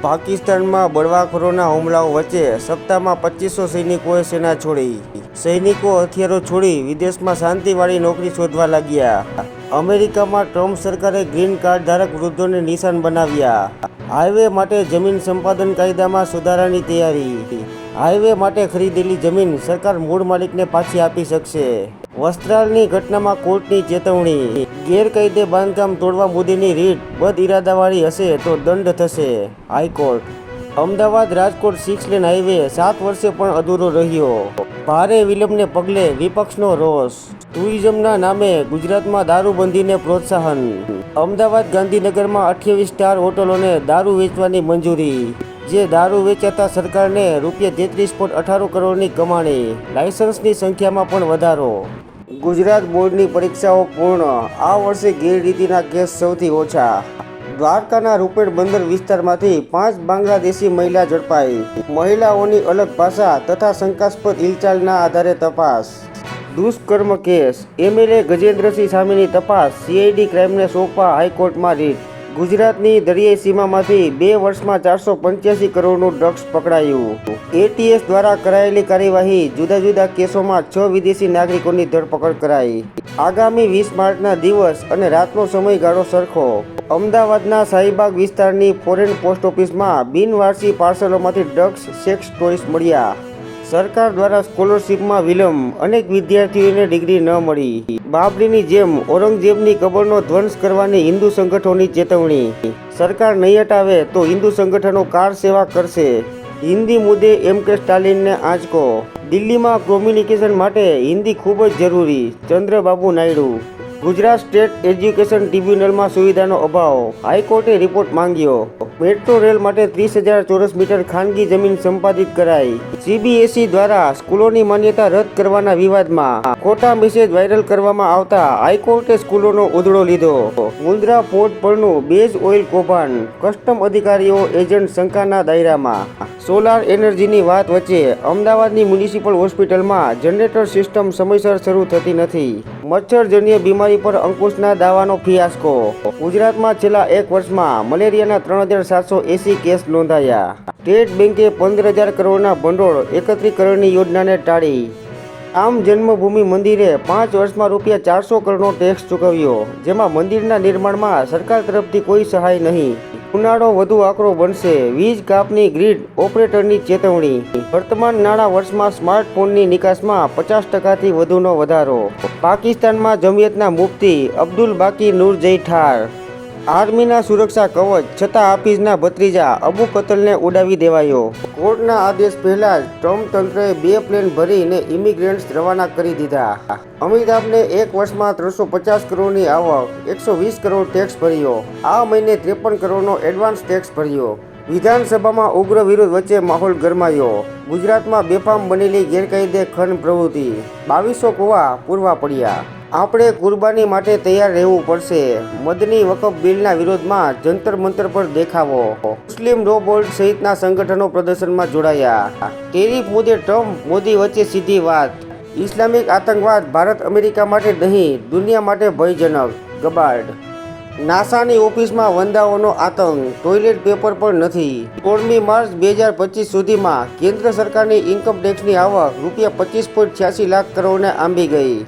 પાકિસ્તાનમાં બળવાખોરોના હુમલાઓ વચ્ચે સપ્તાહમાં 2500 સૈનિકોએ સેના છોડી. સૈનિકો હથિયારો છોડી વિદેશમાં શાંતિવાળી નોકરી શોધવા લાગ્યા. અમેરિકામાં ટ્રમ્પ સરકારે ગ્રીન કાર્ડ ધારક વૃદ્ધોને નિશાન બનાવ્યા. હાઈવે માટે જમીન સંપાદન કાયદામાં સુધારાની તૈયારી. હાઈવે માટે ખરીદેલી જમીન સરકાર મૂળ માલિકને પાછી આપી શકશે. વસ્ત્રાલની ઘટનામાં કોર્ટની ચેતવણી. ગેરકાયદે બાંધકામ તોડવા મુદ્દેની રીટ બદઇરાદાવાળી હશે તો દંડ થશે. High court. Ahmedabad Rajkot 6 lane highway 7 વર્ષે પણ અધૂરો રહ્યો. ભારે વિલંબને પગલે વિપક્ષનો રોષ. ટુરિઝમના નામે ગુજરાતમાં દારૂબંધીને પ્રોત્સાહન. અમદાવાદ ગાંધીનગરમાં 28 સ્ટાર હોટલોને દારૂ વેચવાની મંજૂરી. જે દારૂ વેચાતા સરકારને ₹33.18 કરોડની કમાણી. લાયસન્સની સંખ્યામાં પણ વધારો. ગુજરાત બોર્ડની પરીક્ષાઓ પૂર્ણ. આ વર્ષે ગેરરીતિના કેસ સૌથી ઓછા. દ્વારકાના રૂપેડ બંદર વિસ્તારમાંથી 5 બાંગ્લાદેશી મહિલા ઝડપાઈ. મહિલાઓની અલગ ભાષા તથા શંકાસ્પદ હિલચાલના આધારે તપાસ. દુષ્કર્મ કેસ. MLA ગજેન્દ્રસિંહ સામેની તપાસ CID ક્રાઇમને સોંપવા હાઈકોર્ટમાં રીટ. ગુજરાતની દરિયાઈ સીમામાંથી 2 વર્ષમાં 485 કરોડનું ડ્રગ્સ પકડાયું. ATS દ્વારા કરાયેલી કાર્યવાહી. જુદા જુદા કેસોમાં 6 વિદેશી નાગરિકોની ધરપકડ કરાઈ. આગામી 20 માર્ચના દિવસ અને રાતનો સમયગાળો સરખો. અમદાવાદના શાહીબાગ વિસ્તારની ફોરેન પોસ્ટ ઓફિસમાં બિનવારસી પાર્સલોમાંથી ડ્રગ્સ સેક્સ ટોયસ મળ્યા. સરકાર દ્વારા સ્કોલરશીપમાં વિલંબ. અનેક વિદ્યાર્થીઓને ડિગ્રી ન મળી. બાબરીની જેમ ઔરંગઝેબની કબરનો ધ્વંસ કરવાની હિન્દુ સંગઠનોની ચેતવણી. સરકાર નહીં હટાવે તો હિન્દુ સંગઠનો કાર સેવા કરશે. હિન્દી મુદ્દે MK સ્ટાલિનને આંચકો. દિલ્હીમાં કોમ્યુનિકેશન માટે હિન્દી ખૂબ જ જરૂરી. ચંદ્રબાબુ નાયડુ. ગુજરાત સ્ટેટ એજ્યુકેશન ટ્રિબ્યુનલમાં સુવિધાનો અભાવ. હાઈકોર્ટે રિપોર્ટ માંગ્યો. મેટ્રો રેલ માટે 30,000 ચોરસ મીટર ખાનગી જમીન સંપાદિત કરાઈ. CBSE દ્વારા સ્કૂલોની માન્યતા રદ કરવાના વિવાદમાં ખોટા મેસેજ વાયરલ કરવામાં આવતા હાઈકોર્ટે સ્કૂલોનો ઉધડો લીધો. મુન્દ્રા પોર્ટ પરનું બેઝ ઓઇલ કૌભાંડ. કસ્ટમ અધિકારીઓ એજન્ટ શંકાના દાયરામાં. સોલાર એનર્જીની વાત વચ્ચે અમદાવાદની મ્યુનિસિપલ હોસ્પિટલમાં જનરેટર સિસ્ટમ સમયસર શરૂ થતી નથી. મચ્છરજન્ય બીમારી પર અંકુશના દાવાનો ફિયાસ્કો. ગુજરાતમાં છેલ્લા 1 વર્ષમાં મલેરિયાના 3,780 કેસ નોંધાયા. સ્ટેટ બેન્કે 15,000 કરોડના ભંડોળ એકત્રિત કરવાની યોજનાને ટાળી. રામ જન્મભૂમિ મંદિરે 5 વર્ષમાં ₹400 કરોડનો ટેક્સ ચૂકવ્યો. જેમાં મંદિરના નિર્માણમાં સરકાર તરફથી કોઈ સહાય નહીં. ઉનાળો વધુ આકરો બનશે. વીજ કાપની ગ્રીડ ઓપરેટરની ચેતવણી. વર્તમાન નાણાં વર્ષમાં સ્માર્ટફોનની નિકાસમાં 50%થી વધુનો વધારો. પાકિસ્તાનમાં જમિયતના મુફ્તી અબ્દુલ બાકી નૂરજઈ ઠાર. આર્મીના સુરક્ષા કવચ છતાં હાફિઝના ભત્રીજા અબુ કતલને ઉડાવી દેવાયો. કોર્ટના આદેશ પહેલા જ ટ્રમ્પ તંત્રએ 2 પ્લેન ભરીને ઇમિગ્રન્ટ્સ રવાના કરી દીધા. અમિતાભને 1 વર્ષમાં 350 કરોડની આવક. 120 કરોડ ટેક્સ ભર્યો. આ મહિને 53 કરોડનો એડવાન્સ ટેક્સ ભર્યો. વિધાનસભામાં ઉગ્ર વિરોધ વચ્ચે માહોલ ગરમાયો. ગુજરાતમાં બેફામ બનેલી ગેરકાયદે ખનન પ્રવૃત્તિ. 2200 કુવા પૂરવા પડ્યા. આપણે કુરબાની માટે તૈયાર રહેવું પડશે. મદની વકફ બિલના વિરોધમાં જંતર મંતર પર દેખાવો. મુસ્લિમ લો બોર્ડ સહિતના સંગઠનો પ્રદર્શનમાં જોડાયા. ટેરિફ મુદ્દે ટ્રમ્પ મોદી વચ્ચે સીધી વાત. ઇસ્લામિક આતંકવાદ ભારત અમેરિકા માટે નહીં, દુનિયા માટે ભયજનક. ગબાર્ડ. નાસાની ઓફિસમાં વંદાઓનો આતંક. ટોયલેટ પેપર પણ નથી. 16મી માર્ચ 2025 સુધીમાં કેન્દ્ર સરકારની ઇન્કમ ટેક્સની આવક ₹25.86 લાખ કરોડને આંબી ગઈ.